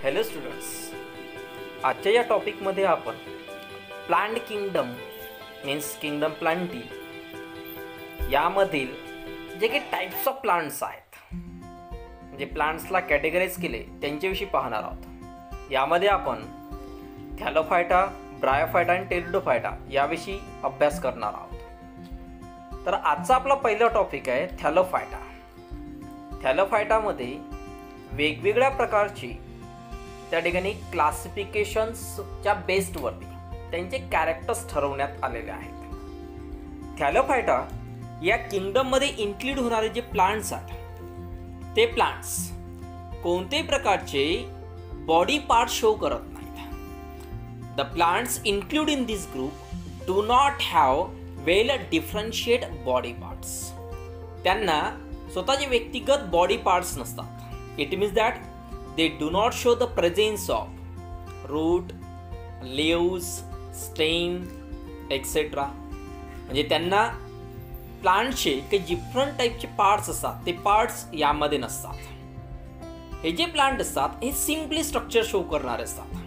Hello students, आजच्या या टॉपिकमध्ये आपण plant kingdom means kingdom Plantae यामधील जे काही टाईप्स ऑफ प्लांट्स आहेत, म्हणजे प्लांट्सला कॅटेगराईज केले त्यांच्याविषयी पाहणार आहोत. यामध्ये आपण थॅलोफायटा, ब्रायोफायटा आणि टेरिडोफायटा याविषयी अभ्यास करणार आहोत. तर आजचा आपला पहिला टॉपिक आहे थॅलोफायटा. थॅलोफायटामध्ये वेगवेगळ्या प्रकारची त्या ठिकाणी क्लासिफिकेशन्सच्या बेस्डवरती त्यांचे कॅरेक्टर्स ठरवण्यात आलेले आहेत. थॅलोफायटा या किंगडममध्ये इन्क्लूड होणारे जे प्लांट्स आहेत ते प्लांट्स कोणत्याही प्रकारचे बॉडी पार्ट शो करत नाहीत. The plants include in this group do not have well differentiate body parts. त्यांना स्वतःचे व्यक्तिगत बॉडी पार्ट्स नसतात. It means that they do not show the presence of root, leaves, stem, etc. म्हणजे त्यांना प्लांटचे काही डिफरंट टाईपचे पार्ट्स असतात ते पार्ट्स यामध्ये नसतात. हे जे प्लांट असतात हे सिम्पली स्ट्रक्चर शो करणारे असतात,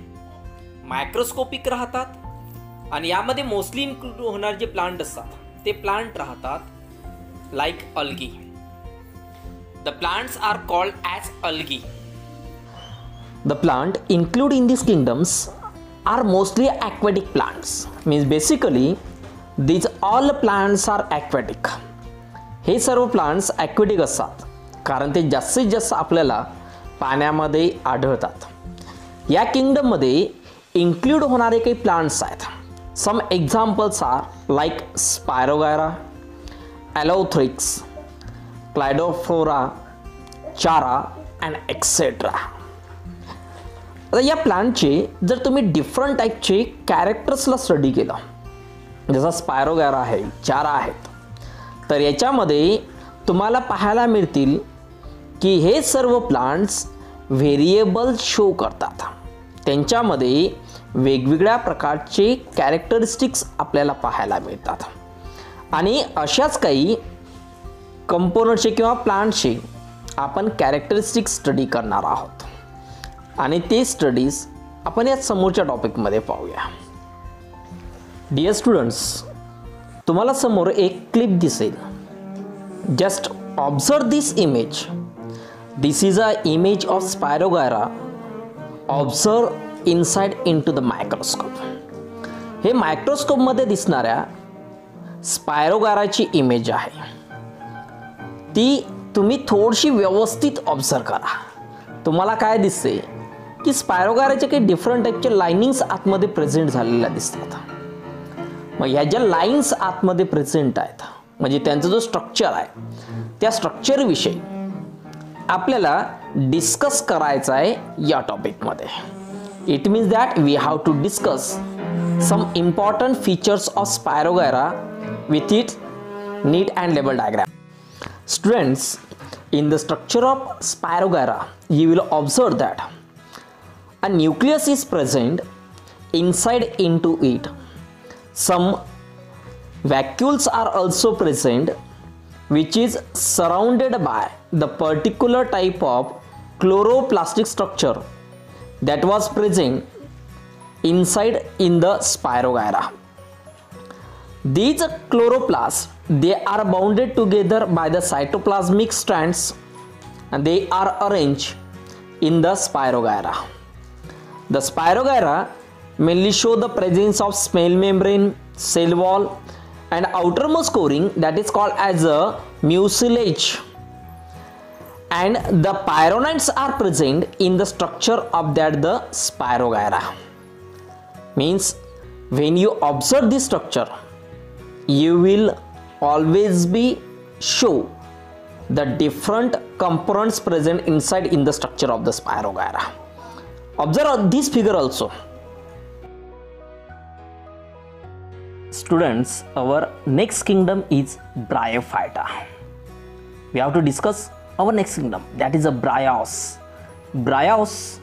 मायक्रोस्कोपिक राहतात आणि यामध्ये मोस्टली इन्क्लूड होणारे जे प्लांट असतात ते प्लांट राहतात like algae. The plants are called as algae. The plant included in these kingdoms are mostly aquatic plants. Means basically these all plants are aquatic. हे सर्व प्लांट्स ॲक्वेटिक असतात कारण ते जास्तीत जास्त आपल्याला पाण्यामध्ये आढळतात. या किंगडममध्ये इन्क्लूड होणारे काही प्लांट्स आहेत. Some examples are like spirogyra, ulothrix, cladophora, chara and etcetera. आता या प्लांटचे जर तुम्ही डिफरंट टाईपचे कॅरेक्टर्सला स्टडी केलं, जसा स्पायरोगॅरा आहे, चारा आहेत, तर याच्यामध्ये तुम्हाला पाहायला मिळतील की हे सर्व प्लांट्स व्हेरिएबल शो करतात. त्यांच्यामध्ये वेगवेगळ्या प्रकारचे कॅरेक्टरिस्टिक्स आपल्याला पाहायला मिळतात आणि अशाच काही कंपोनंटचे किंवा प्लांटचे आपण कॅरेक्टरिस्टिक्स स्टडी करणार आहोत आणि ते स्टडीज आपण या समोरच्या टॉपिकमध्ये पाहूया. डिअर स्टुडंट्स, तुम्हाला समोर एक क्लिप दिसेल. Just observe this image. This is a image of spirogyra. Observe inside into the microscope. हे मायक्रोस्कोपमध्ये दिसणाऱ्या स्पायरोगायराची इमेज आहे. ती तुम्ही थोडीशी व्यवस्थित ऑब्झर्व करा. तुम्हाला काय दिसते की स्पायरोगायराचे काही डिफरंट टाईपचे लाइनिंग्स आतमध्ये प्रेझेंट झालेल्या दिसतात. मग ह्या ज्या लाईन्स आतमध्ये प्रेझेंट आहेत म्हणजे त्यांचा जो स्ट्रक्चर आहे त्या स्ट्रक्चरविषयी आपल्याला डिस्कस करायचं आहे या टॉपिकमध्ये. It means that we have to discuss some important features of spirogyra with it neat and label diagram. Students, in the structure of Spirogyra, you will observe that a nucleus is present inside into it. Some vacuoles are also present, which is surrounded by the particular type of chloroplastic structure that was present inside in the Spirogyra. These chloroplasts, they are bounded together by the cytoplasmic strands and they are arranged in the Spirogyra. The Spirogyra mainly show the presence of cell membrane, cell wall and outermost coring that is called as a mucilage, and the pyronites are present in the structure of that the Spirogyra. Means when you observe this structure, you will always be show the different components present inside in the structure of the Spirogyra. Observe this figure also. Students, our next kingdom is Bryophyta. We have to discuss our next kingdom, that is a Bryos. Bryos,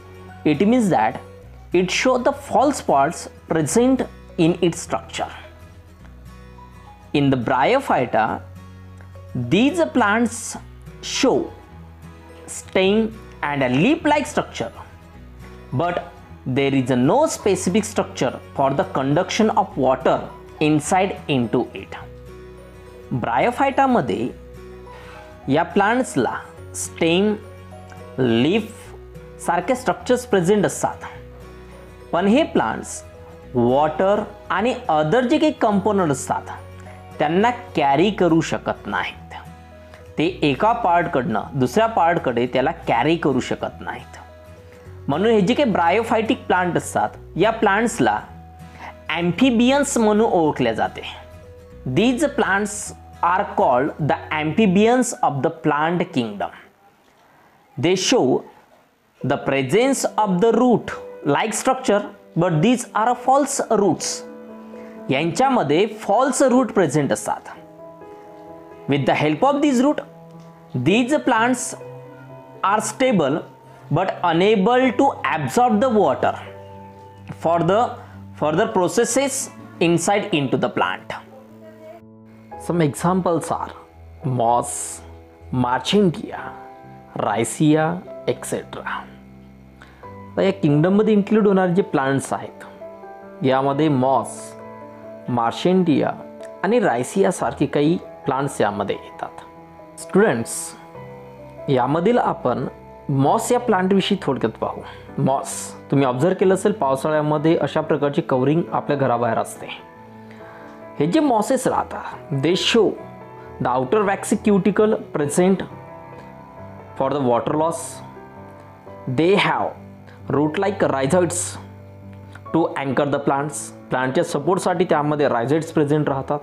it means that it shows the false parts present in its structure. In the Bryophyta, these plants show stem and a leaf-like structure but there is no specific structure for the conduction of water inside into it. ब्रायोफायटामध्ये या प्लांट्सला stem, leaf सारखे structures present असतात, पण हे plants water आणि other जे काही component असतात त्यांना कॅरी करू शकत नाहीत. ते एका पार्टकडनं दुसऱ्या पार्टकडे त्याला कॅरी करू शकत नाहीत. म्हणून हे जे काही ब्रायोफायटिक प्लांट असतात या प्लांट्सला ॲम्फिबियन्स म्हणून ओळखले जाते. These plants are called the amphibians of the plant kingdom. They show the presence of the root like structure, but these are a false roots. यांच्यामध्ये फॉल्स रूट प्रेझेंट असतात. With the help of these root these plants are stable but unable to absorb the water for the further processes inside into the plant. Some examples are moss, marchantia, raicea, etc. तर या किंगडममध्ये include होणारे जे plants आहेत यामध्ये MOS, मार्शेंटिया आणि रायसिया सारखे काही प्लांट्स यामध्ये येतात. स्टुडंट्स, यामधील आपण मॉस या प्लांटविषयी थोडक्यात पाहू. मॉस तुम्ही ऑब्झर्व केलं असेल, पावसाळ्यामध्ये अशा प्रकारची कवरिंग आपल्या घराबाहेर असते. हे जे मॉसेस राहतात they show the outer waxy cuticle present for the water loss. They have root like rhizoids to अँकर द प्लांट्स. प्लांटच्या सपोर्टसाठी त्यामध्ये रायझॉइड्स प्रेझेंट राहतात.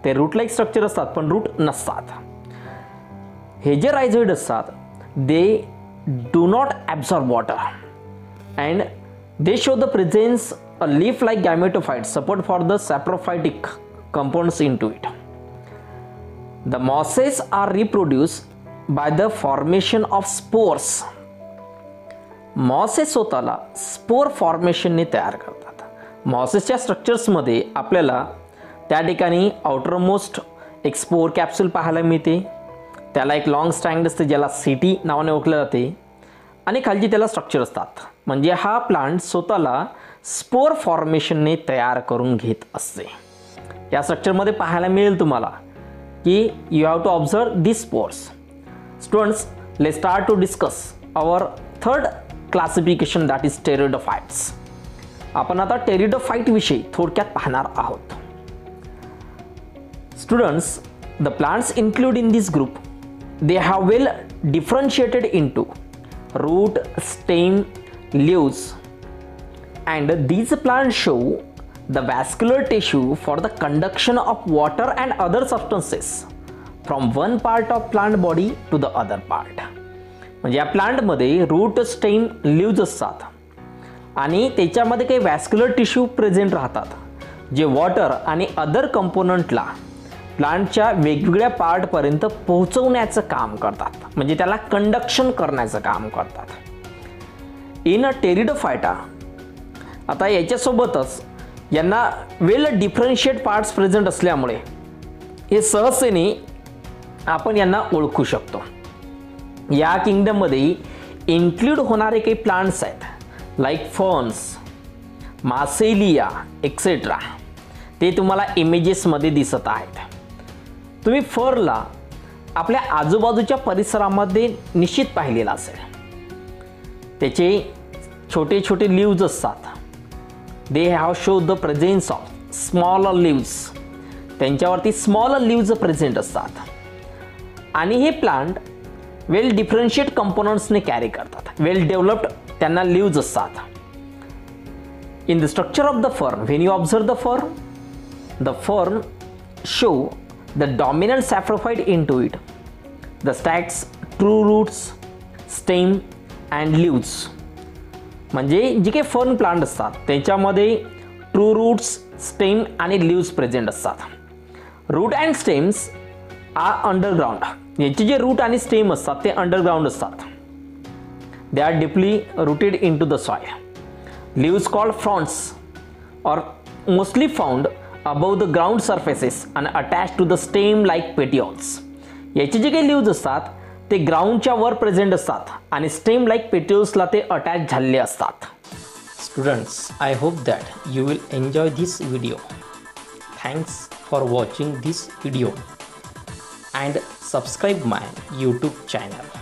ते रूट लाईक स्ट्रक्चर असतात पण रूट नसतात. हे जे रायझॉइड असतात they do not absorb water and they show the presence a leaf like gametophyte support for the saprophytic compounds into it. The mosses are reproduce by the formation of spores. Mosses स्वतःला spore फॉर्मेशनने तयार करतात. मॉसेसच्या स्ट्रक्चर्समध्ये आपल्याला त्या ठिकाणी outermost एक spore capsule पाहायला मिळते. त्याला एक लॉंग स्टँड असते ज्याला सिटी नावाने ओळखले जाते आणि खालची त्याला स्ट्रक्चर असतात. म्हणजे हा प्लांट स्वतःला स्पोर फॉर्मेशनने तयार करून घेत असते. या स्ट्रक्चरमध्ये पाहायला मिळेल तुम्हाला की you have to observe this spores. Students, let start to discuss our third classification that is pteridophytes. आपण आता टेरिडोफाइट विषयी थोडक्यात पाहणार आहोत. Students, the plants included in this group, they have well differentiated into root, stem, leaves, and these plants show the vascular tissue for the conduction of water and other substances from one part of plant body to the other part. म्हणजे या प्लांटमध्ये route, stem, leaves असतात आणि त्याच्यामध्ये काही वॅस्क्युलर tissue present राहतात जे water आणि अदर कंपोनंटला प्लांटच्या वेगवेगळ्या पार्टपर्यंत पोहोचवण्याचं काम करतात. म्हणजे त्याला कंडक्शन करण्याचं काम करतात. इन अ टेरिडोफायटा, आता याच्यासोबतच यांना वेल डिफरन्शिएट पार्ट्स प्रेझेंट असल्यामुळे हे सहजतेने आपण यांना ओळखू शकतो. या किंगडममध्ये इन्क्लूड होणारे काही प्लांट्स आहेत लाईक फर्न्स, मासेलिया एक्सेट्रा. ते तुम्हाला इमेजेसमध्ये दिसत आहेत. तुम्ही फरला आपल्या आजूबाजूच्या परिसरामध्ये निश्चित पाहिलेला असेल. त्याचे छोटे छोटे लीव्ज असतात. They have show the presence of small leaves. त्यांच्यावरती स्मॉल लीव्ज प्रेझेंट असतात आणि हे प्लांट वेल डिफरन्शिएट कंपोनंट्सने कॅरी करतात. वेल डेव्हलप्ड त्यांना लीव्ज असतात. In the structure of the fern, when you observe the fern show the dominant saprophyte into it, the stacks, true roots, stem and leaves. म्हणजे जे काही fern plant असतात त्याच्यामध्ये true roots, stem आणि leaves present असतात. Root and stems are underground. याचे जे root आणि स्टेम असतात ते अंडरग्राउंड असतात. They are deeply rooted into the soil. Leaves called fronds are mostly found above the ground surfaces and attached to the stem like petioles. याचे जे काही leaves असतात ते ग्राउंडच्या वर प्रेझेंट असतात आणि स्टेम लाईक पेटिओल्सला ते अटॅच झालेले असतात. Students, I hope that you will enjoy this video. Thanks for watching this video and subscribe my YouTube channel.